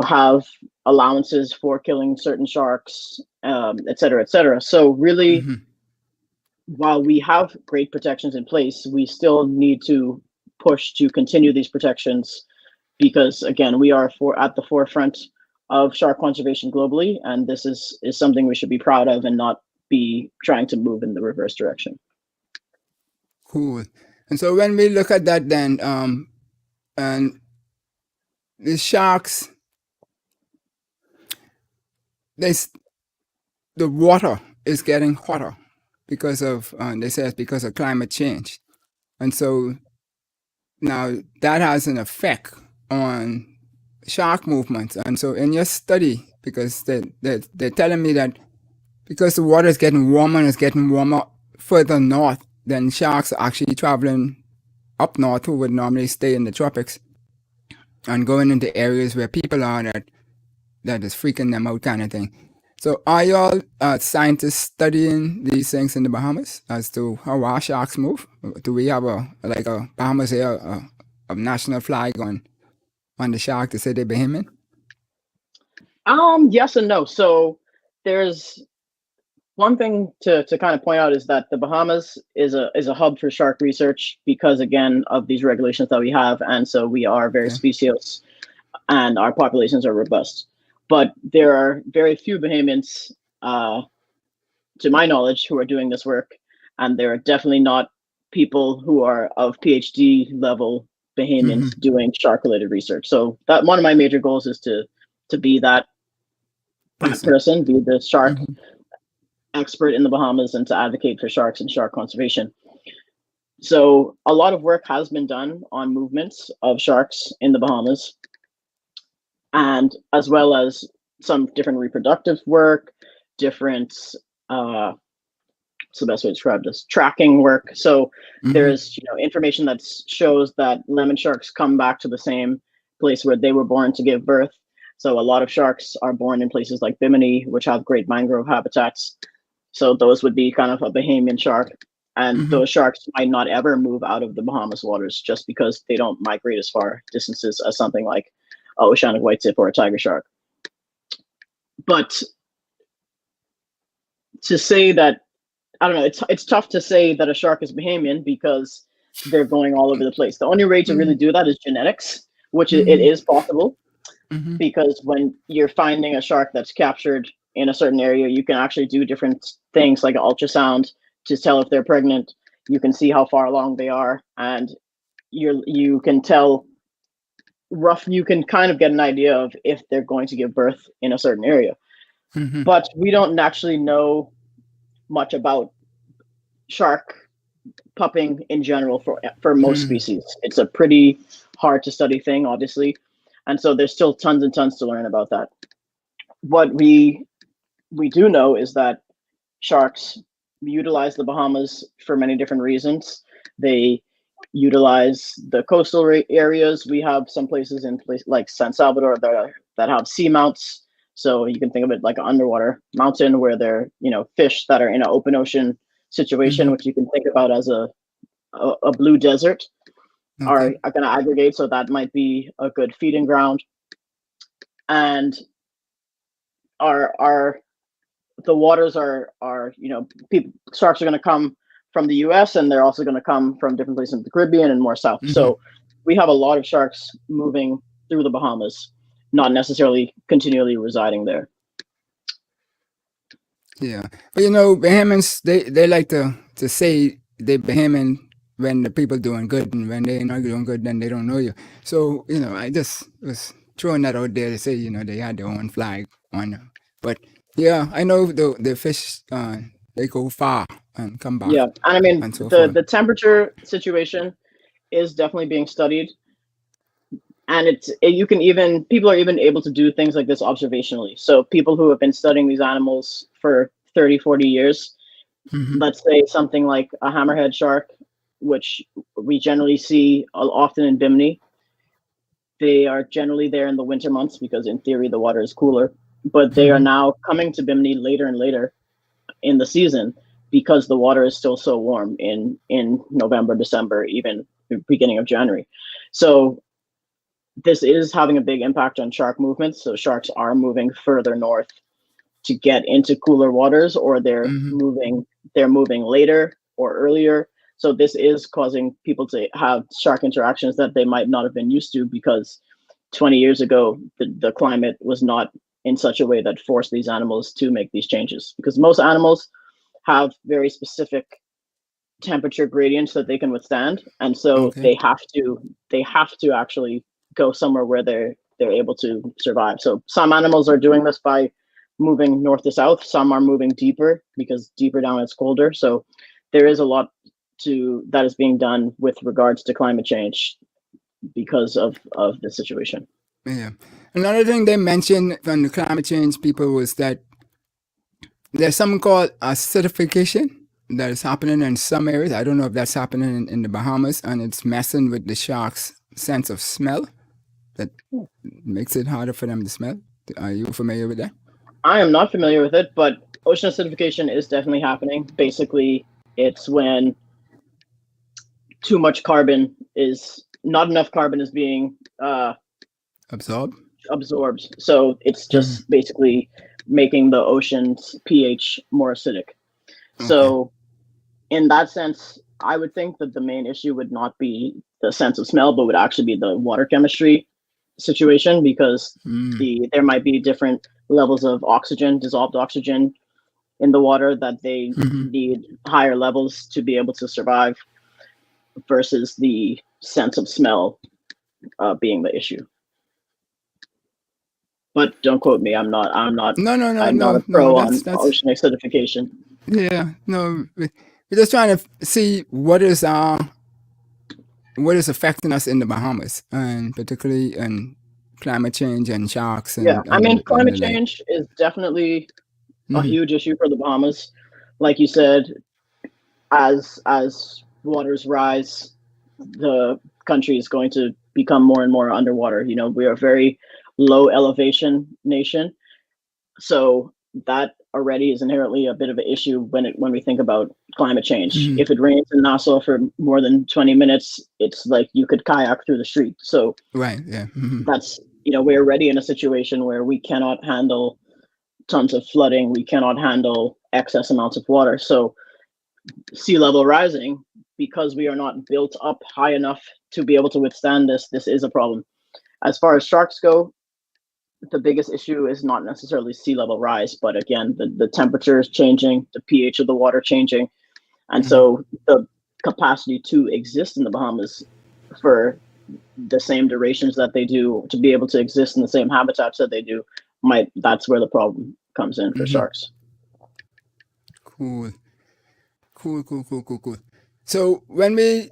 have allowances for killing certain sharks, et cetera. So really, while we have great protections in place, we still need to push to continue these protections, because again, we are at the forefront of shark conservation globally, and this is something we should be proud of and not be trying to move in the reverse direction. Cool. And so when we look at that, then and the sharks, the water is getting hotter because of they say it's because of climate change, and so now that has an effect on shark movements. And so in your study, because they're telling me that because the water is getting warmer and it's getting warmer further north, then sharks are actually traveling up north, who would normally stay in the tropics, and going into areas where people are that is freaking them out, kind of thing. So are y'all scientists studying these things in the Bahamas as to how our sharks move? Do we have a Bahamas here, a national flag on the shark to say they're Bahamian? Yes and no. So there's one thing to kind of point out, is that the Bahamas is a hub for shark research because, again, of these regulations that we have, and so we are very speciose, and our populations are robust. But there are very few Bahamians, to my knowledge, who are doing this work, and there are definitely not people who are of PhD level Bahamians doing shark-related research. So that one of my major goals is to be that person, be the shark expert in the Bahamas, and to advocate for sharks and shark conservation. So a lot of work has been done on movements of sharks in the Bahamas, and as well as some different reproductive work, different so the best way to describe this, tracking work. So there's information that shows that lemon sharks come back to the same place where they were born to give birth. So a lot of sharks are born in places like Bimini, which have great mangrove habitats. So those would be kind of a Bahamian shark. And those sharks might not ever move out of the Bahamas waters just because they don't migrate as far distances as something like an oceanic white-tip or a tiger shark. But to say that, I don't know, it's tough to say that a shark is Bahamian because they're going all over the place. The only way to really do that is genetics, which it is possible, because when you're finding a shark that's captured in a certain area, you can actually do different things like an ultrasound to tell if they're pregnant. You can see how far along they are, and you can tell you can kind of get an idea of if they're going to give birth in a certain area. Mm-hmm. But we don't actually know much about shark pupping in general for most species. It's a pretty hard to study thing, obviously. And so there's still tons and tons to learn about that. What we do know is that sharks utilize the Bahamas for many different reasons. They utilize the coastal areas. We have some places like San Salvador that have seamounts. So you can think of it like an underwater mountain where they're, fish that are in an open ocean situation, which you can think about as a blue desert, are going to aggregate. So that might be a good feeding ground. And the waters are sharks are going to come from the US, and they're also going to come from different places in the Caribbean and more south. So we have a lot of sharks moving through the Bahamas, not necessarily continually residing there. Yeah. But Bahamians, they like to say they're Bahamian when the people doing good, and when they're not doing good, then they don't know you. So, I just was throwing that out there to say, they had their own flag on them. But yeah, I know the fish, they go far and come back. Yeah, and I mean, and so the temperature situation is definitely being studied. And people are even able to do things like this observationally. So people who have been studying these animals for 30, 40 years, let's say something like a hammerhead shark, which we generally see often in Bimini. They are generally there in the winter months because in theory the water is cooler, but they are now coming to Bimini later and later in the season because the water is still so warm in November, December, even the beginning of January. So this is having a big impact on shark movements. So sharks are moving further north to get into cooler waters, or they're moving later or earlier. So this is causing people to have shark interactions that they might not have been used to, because 20 years ago, the climate was not in such a way that forced these animals to make these changes, because most animals have very specific temperature gradients that they can withstand. And so they have to actually go somewhere where they're able to survive. So some animals are doing this by moving north to south. Some are moving deeper because deeper down it's colder. So there is a lot that is being done with regards to climate change because of the situation. Yeah. Another thing they mentioned from the climate change people was that there's something called acidification that is happening in some areas. I don't know if that's happening in the Bahamas, and it's messing with the sharks' sense of smell. That makes it harder for them to smell. Are you familiar with that? I am not familiar with it, but ocean acidification is definitely happening. Basically, it's when not enough carbon is being absorbed. So it's just basically making the ocean's pH more acidic. So in that sense, I would think that the main issue would not be the sense of smell, but would actually be the water chemistry situation, because there might be different levels of oxygen, dissolved oxygen in the water, that they need higher levels to be able to survive, versus the sense of smell being the issue. But don't quote me. I'm not a pro on ocean acidification. Yeah, no, we're just trying to see what is affecting us in the Bahamas, and particularly in climate change and sharks. And, climate change is definitely a huge issue for the Bahamas. Like you said, as waters rise, the country is going to become more and more underwater. We are a very low elevation nation, so that already is inherently a bit of an issue when we think about climate change. If it rains in Nassau for more than 20 minutes, it's like you could kayak through the street. So that's we're already in a situation where we cannot handle tons of flooding. We cannot handle excess amounts of water. So sea level rising, because we are not built up high enough to be able to withstand this is a problem. As far as sharks go, the biggest issue is not necessarily sea level rise, but again, the temperature is changing, the pH of the water changing. And so the capacity to exist in the Bahamas for the same durations that they do, to be able to exist in the same habitats that they do, that's where the problem comes in for sharks. Cool. So when we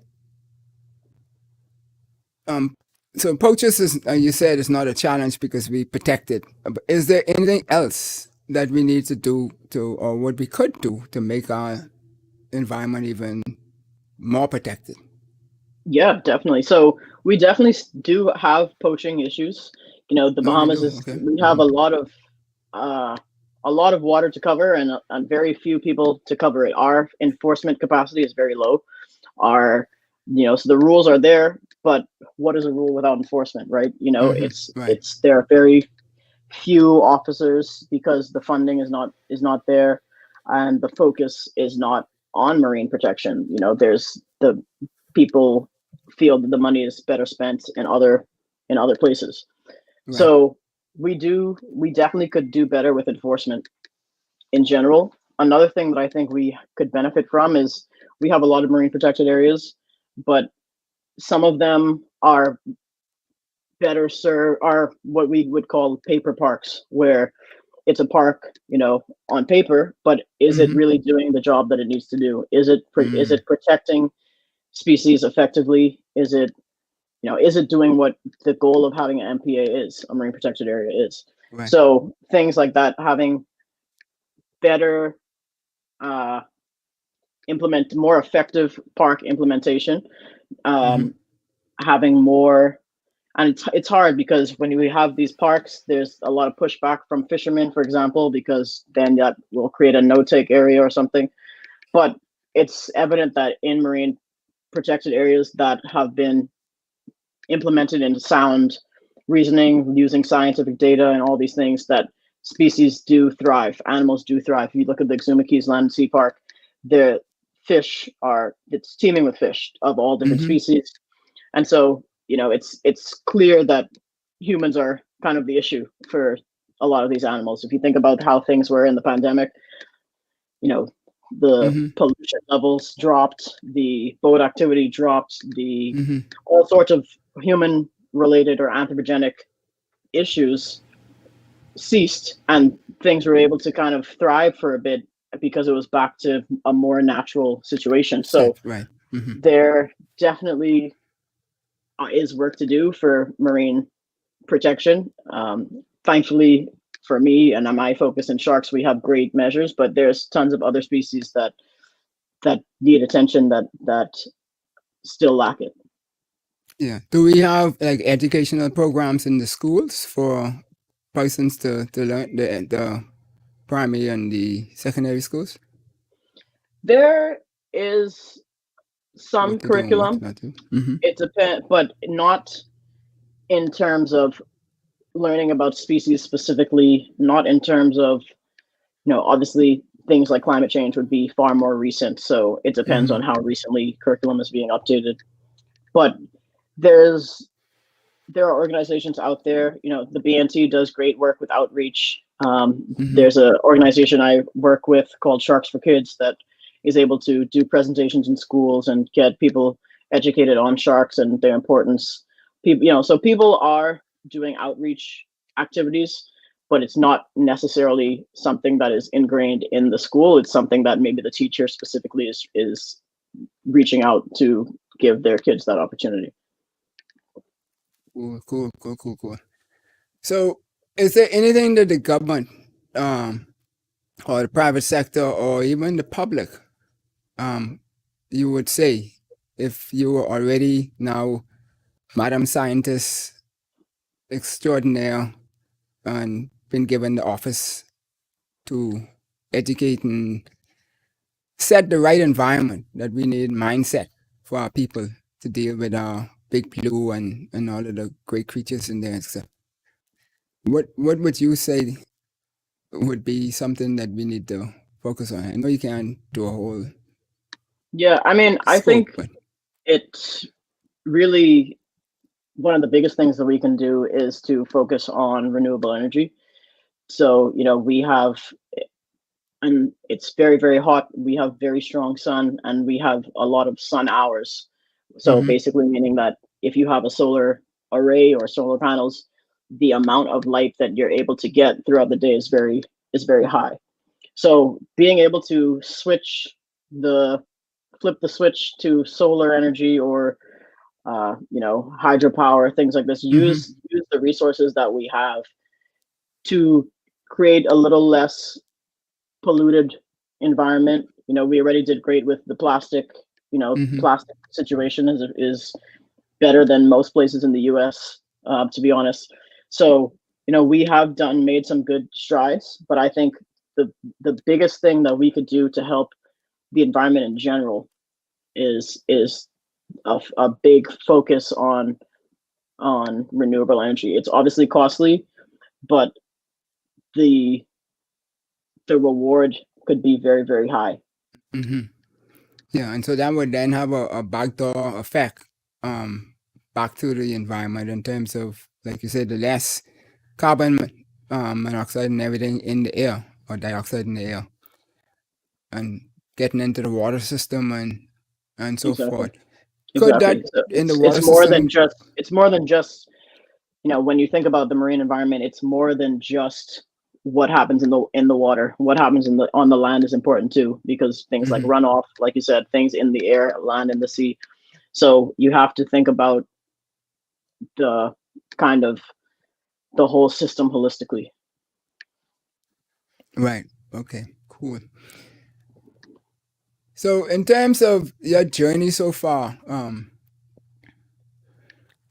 so poachers is, you said, is not a challenge because we protect it. But is there anything else that we need to do or what we could do to make our environment even more protected? Yeah, definitely. So we definitely do have poaching issues. You know, the Bahamas we have a lot of water to cover and very few people to cover it. Our enforcement capacity is very low. So the rules are there, but what is a rule without enforcement, right? You know, there are very few officers because the funding is not there, and the focus is not on marine protection. You know, there's the people feel that the money is better spent in other places. Right. So we definitely could do better with enforcement in general. Another thing that I think we could benefit from is we have a lot of marine protected areas, but some of them are better served, are what we would call paper parks, where it's a park, you know, on paper, but is it really doing the job that it needs to do? Is it protecting species effectively? Is it doing what the goal of having an MPA is, a marine protected area is? Right. So things like that, having better more effective park implementation, having more, and it's hard because when we have these parks, there's a lot of pushback from fishermen, for example, because then that will create a no-take area or something. But it's evident that in marine protected areas that have been implemented in sound reasoning, using scientific data and all these things, that species do thrive, animals do thrive. If you look at the Exuma Land and Sea Park, the fish it's teeming with fish of all different species. And so, you know, it's clear that humans are kind of the issue for a lot of these animals. If you think about how things were in the pandemic, you know, the pollution levels dropped, the boat activity dropped, all sorts of human related or anthropogenic issues ceased, and things were able to kind of thrive for a bit because it was back to a more natural situation. So there definitely is work to do for marine protection. Thankfully for me and my focus in sharks, we have great measures, but there's tons of other species that need attention that still lack it. Yeah. Do we have like educational programs in the schools for persons to learn the primary and the secondary schools? There is some curriculum. It depends, but not in terms of learning about species specifically, not in terms of, you know, obviously things like climate change would be far more recent. So it depends on how recently curriculum is being updated. But there are organizations out there, you know, the BNT does great work with outreach. There's an organization I work with called Sharks for Kids that is able to do presentations in schools and get people educated on sharks and their importance. So people are doing outreach activities, but it's not necessarily something that is ingrained in the school. It's something that maybe the teacher specifically is reaching out to give their kids that opportunity. Cool. So is there anything that the government or the private sector or even the public you would say, if you were already now Madam Scientist Extraordinaire and been given the office to educate and set the right environment that we need, mindset for our people to deal with our big blue and all of the great creatures in there and stuff? What would you say would be something that we need to focus on? I know you can't do a whole... Yeah, I mean, I think it's really one of the biggest things that we can do is to focus on renewable energy. So, you know, we have, and it's very, very hot. We have very strong sun and we have a lot of sun hours. So basically meaning that if you have a solar array or solar panels, the amount of light that you're able to get throughout the day is very high. So being able to flip the switch to solar energy or hydropower, things like this, use the resources that we have to create a little less polluted environment. We already did great with the plastic. Plastic situation is better than most places in the US, to be honest. So, we have made some good strides, but I think the biggest thing that we could do to help the environment in general is a big focus on renewable energy. It's obviously costly, but the reward could be very, very high. Yeah, and so that would then have a backdoor effect back to the environment in terms of, like you said, the less carbon monoxide and everything in the air, or dioxide in the air, and getting into the water system and so forth. Could Exactly. that So in the water it's more system? than just when you think about the marine environment, it's more than just what happens in the water. What happens on the land is important too, because things like runoff, like you said, things in the air, land, and the sea. So you have to think about the whole system holistically. Right. Okay. Cool. So in terms of your journey so far,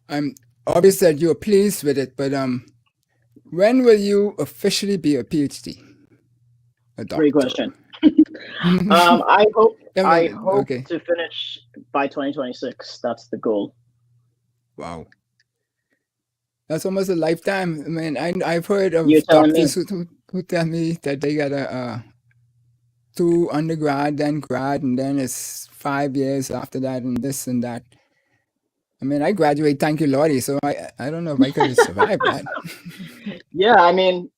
I'm obvious that you're pleased with it, but when will you officially be a PhD? A doctor? Great question. I hope okay. to finish by 2026. That's the goal. Wow. That's almost a lifetime. I mean, I've heard of You're telling me. doctors who tell me that they got a 2 undergrad, then grad, and then it's 5 years after that, and this and that. I mean, I graduate, thank you, Lordy, so I don't know if I could have survived that. Yeah, I mean,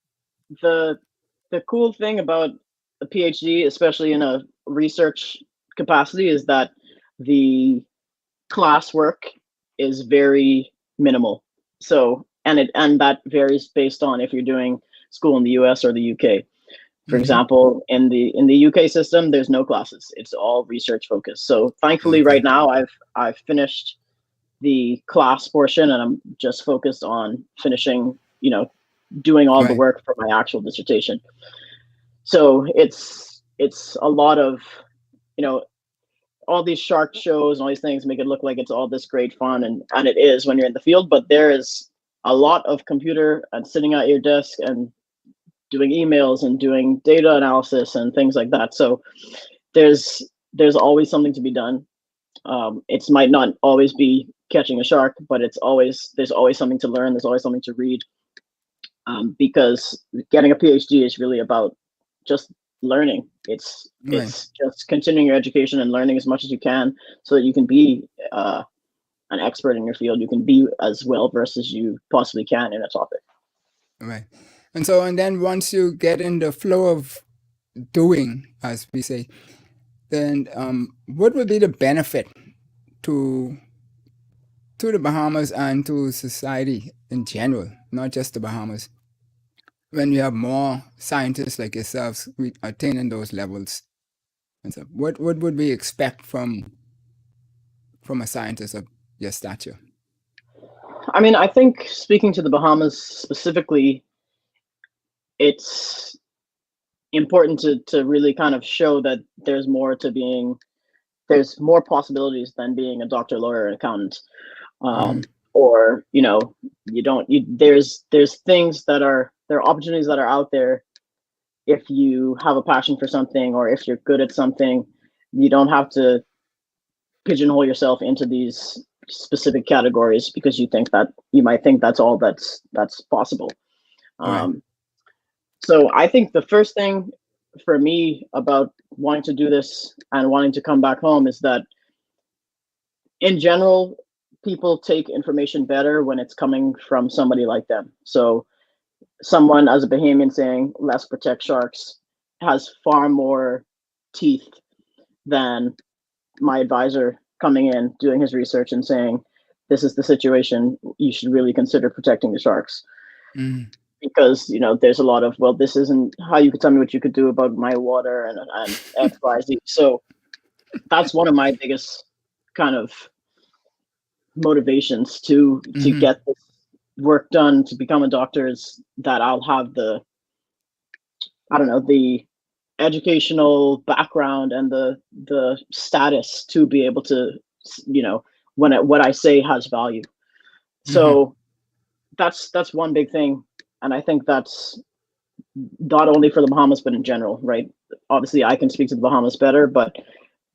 the cool thing about a PhD, especially in a research capacity, is that the classwork is very minimal. So, and that varies based on if you're doing school in the US or the UK. For example, in the UK system, there's no classes. It's all research focused. So thankfully, right now, I've finished the class portion, and I'm just focused on finishing, doing all the work for my actual dissertation. So it's a lot of, all these shark shows and all these things make it look like it's all this great fun, and it is when you're in the field, but there is a lot of computer and sitting at your desk and doing emails and doing data analysis and things like that. So there's always something to be done. It might not always be catching a shark, but there's always something to learn. There's always something to read, because getting a PhD is really about just learning. It's just continuing your education and learning as much as you can so that you can be an expert in your field. You can be as well versed as you possibly can in a topic. Right. And then once you get in the flow of doing, as we say, then what would be the benefit to the Bahamas and to society in general, not just the Bahamas, when you have more scientists like yourselves attaining those levels? And so what would we expect from a scientist of your stature? I mean, I think speaking to the Bahamas specifically, it's important to really kind of show that there's more possibilities than being a doctor, lawyer, accountant. Or, there's things there are opportunities that are out there. If you have a passion for something, or if you're good at something, you don't have to pigeonhole yourself into these specific categories because you might think that's all that's possible. So I think the first thing for me about wanting to do this and wanting to come back home is that in general, people take information better when it's coming from somebody like them. So someone as a Bahamian saying, let's protect sharks, has far more teeth than my advisor coming in, doing his research and saying, this is the situation, you should really consider protecting the sharks. Mm. Because, you know, there's a lot of, well, this isn't how you could tell me what you could do about my water and X, Y, Z. So that's one of my biggest kind of motivations to get this work done, to become a doctor, is that I'll have the educational background and the status to be able to, you know, what I say has value. So that's one big thing. And I think that's not only for the Bahamas, but in general, right? Obviously, I can speak to the Bahamas better, but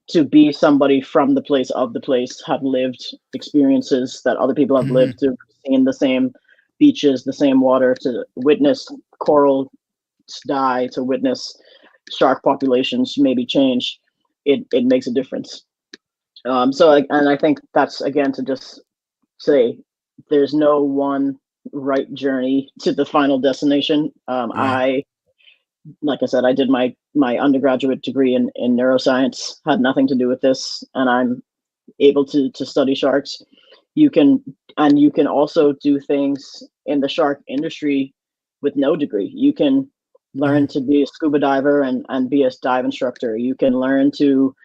to be somebody from the place, have lived experiences that other people have lived, to seen the same beaches, the same water, to witness coral die, to witness shark populations maybe change, it makes a difference. And I think that's, again, to just say there's no one right journey to the final destination. Right. Like I said, I did my undergraduate degree in neuroscience, had nothing to do with this, and I'm able to study sharks. You can also do things in the shark industry with no degree. You can learn to be a scuba diver and be a dive instructor. You can learn to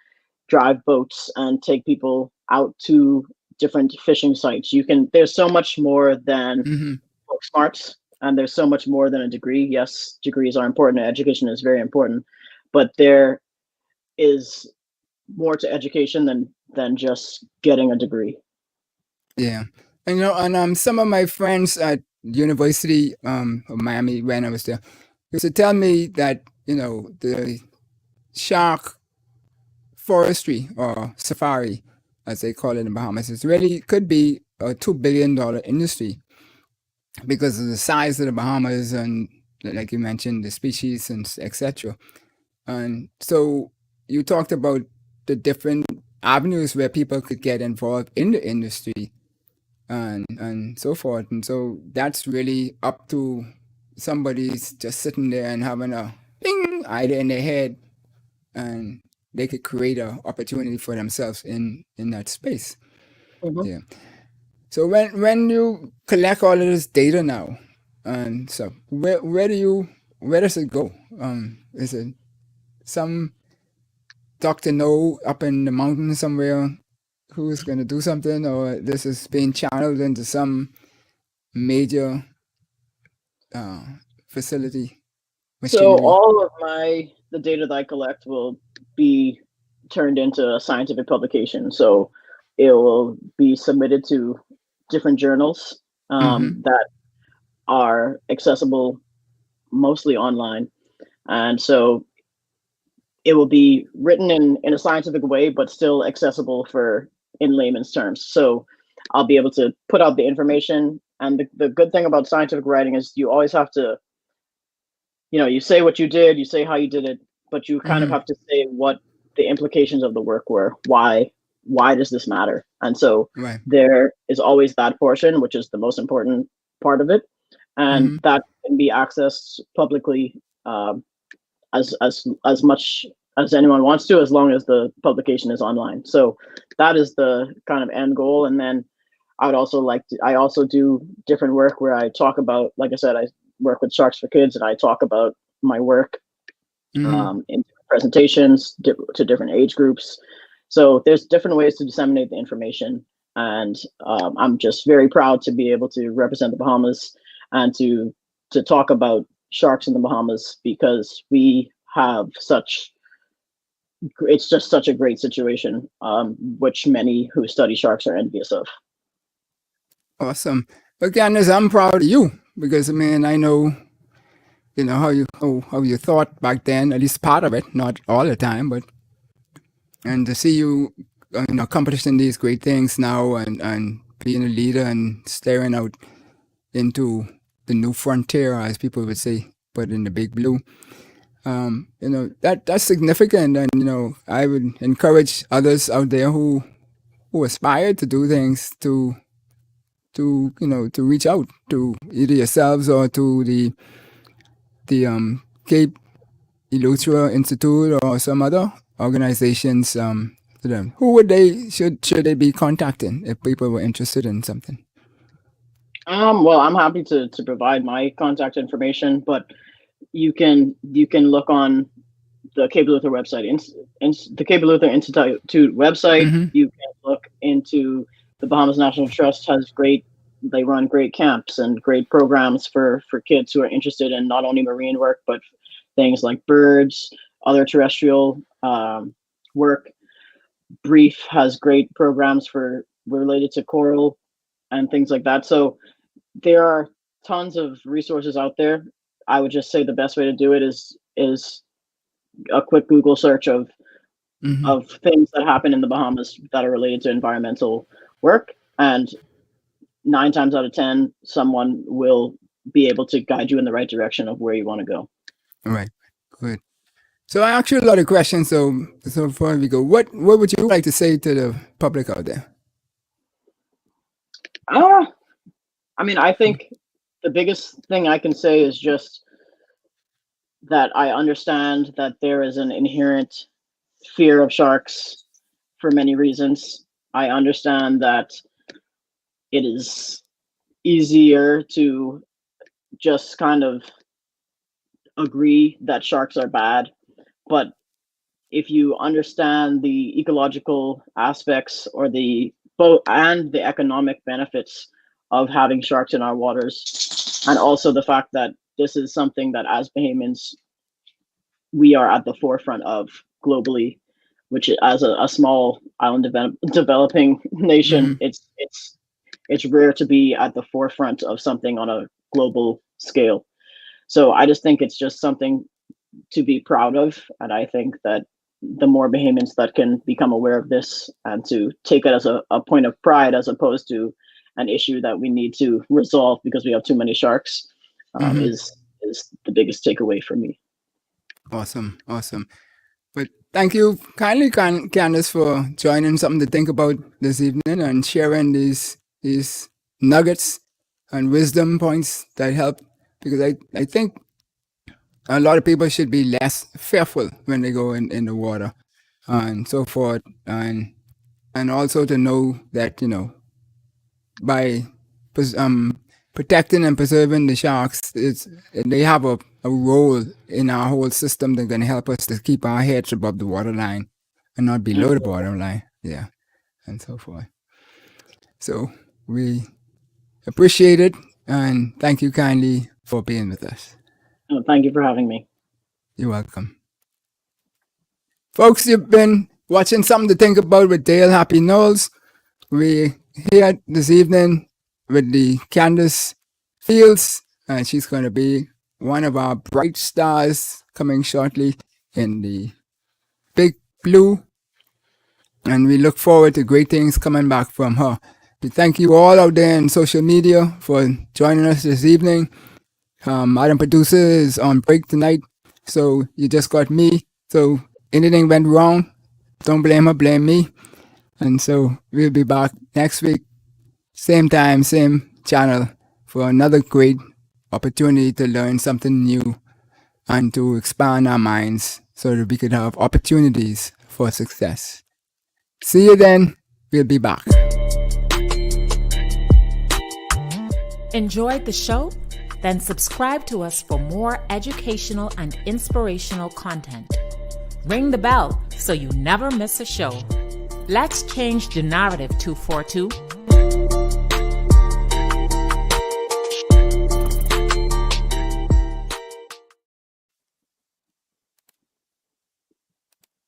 drive boats and take people out to different fishing sites. There's so much more than book smarts, and there's so much more than a degree. Yes, degrees are important. Education is very important, but there is more to education than just getting a degree. Yeah. And, you know, and some of my friends at University of Miami, when I was there, used to tell me that, you know, the shark forestry or safari, as they call it in the Bahamas, is really could be a $2 billion industry because of the size of the Bahamas and, like you mentioned, the species and etc. And so you talked about the different avenues where people could get involved in the industry and so forth. And so that's really up to somebody's just sitting there and having a ping idea in their head, and they could create an opportunity for themselves in that space. Yeah. So when you collect all of this data now, and so where does it go? Is it some Dr. No up in the mountains somewhere who's going to do something, or this is being channeled into some major facility? So all of the data that I collect will be turned into a scientific publication. So it will be submitted to different journals that are accessible mostly online. And so it will be written in a scientific way, but still accessible in layman's terms. So I'll be able to put out the information. And the good thing about scientific writing is you always have to, you know, you say what you did, you say how you did it, but you kind of have to say what the implications of the work were. Why does this matter? And so there is always that portion, which is the most important part of it. And that can be accessed publicly as much as anyone wants to, as long as the publication is online. So that is the kind of end goal. And then I also do different work where I talk about, like I said, I work with Sharks for Kids, and I talk about my work in presentations to different age groups. So there's different ways to disseminate the information. And I'm just very proud to be able to represent the Bahamas and to talk about sharks in the Bahamas, because we have it's just such a great situation, which many who study sharks are envious of. Awesome. But Candace, I'm proud of you, because I mean, I know, you know, how you thought back then, at least part of it, not all the time, but, and to see you, accomplishing these great things now and being a leader and staring out into the new frontier, as people would say, but in the big blue. That's significant, and I would encourage others out there who aspire to do things to reach out to either yourselves or to the Cape Eleuthera Institute or some other organizations, to to them? Who would they should they be contacting if people were interested in something? Well, I'm happy to provide my contact information, but you can look on the Cape Eleuthera website, the Cape Eleuthera Institute website. Mm-hmm. You can look into the Bahamas National Trust they run great camps and great programs for kids who are interested in not only marine work, but things like birds, other terrestrial work. Brief has great programs related to coral and things like that. So there are tons of resources out there. I would just say the best way to do it is a quick Google search of things that happen in the Bahamas that are related to environmental work, and 9 times out of 10, someone will be able to guide you in the right direction of where you want to go. All right, good. So I asked you a lot of questions. So before we go, what would you like to say to the public out there? I mean, I think the biggest thing I can say is just that I understand that there is an inherent fear of sharks for many reasons. I understand that it is easier to just kind of agree that sharks are bad. But if you understand the ecological aspects or the economic benefits of having sharks in our waters, and also the fact that this is something that as Bahamians, we are at the forefront of globally, which as a small island developing nation, it's rare to be at the forefront of something on a global scale. So I just think it's just something to be proud of. And I think that the more Bahamians that can become aware of this and to take it as a point of pride, as opposed to an issue that we need to resolve because we have too many sharks, is the biggest takeaway for me. Awesome. But thank you kindly, Candace, for joining Something to Think About this evening and sharing these nuggets and wisdom points that help, because I think a lot of people should be less fearful when they go in the water and so forth, and also to know that, by protecting and preserving the sharks, they have a role in our whole system. They're going to help us to keep our heads above the waterline and not below the waterline, and so forth. So we appreciate it, and thank you kindly for being with us. Oh, thank you for having me. You're welcome. Folks, you've been watching Something to Think About with Dale Happy Knowles. We're here this evening with the Candace Fields, and she's going to be one of our bright stars coming shortly in the Big Blue. And we look forward to great things coming back from her. We thank you all out there in social media for joining us this evening. Madam Producer is on break tonight, so you just got me. So anything went wrong, don't blame her, blame me. And so we'll be back next week, same time, same channel, for another great opportunity to learn something new and to expand our minds so that we could have opportunities for success. See you then. We'll be back. Enjoyed the show? Then subscribe to us for more educational and inspirational content. Ring the bell so you never miss a show. Let's change the narrative 242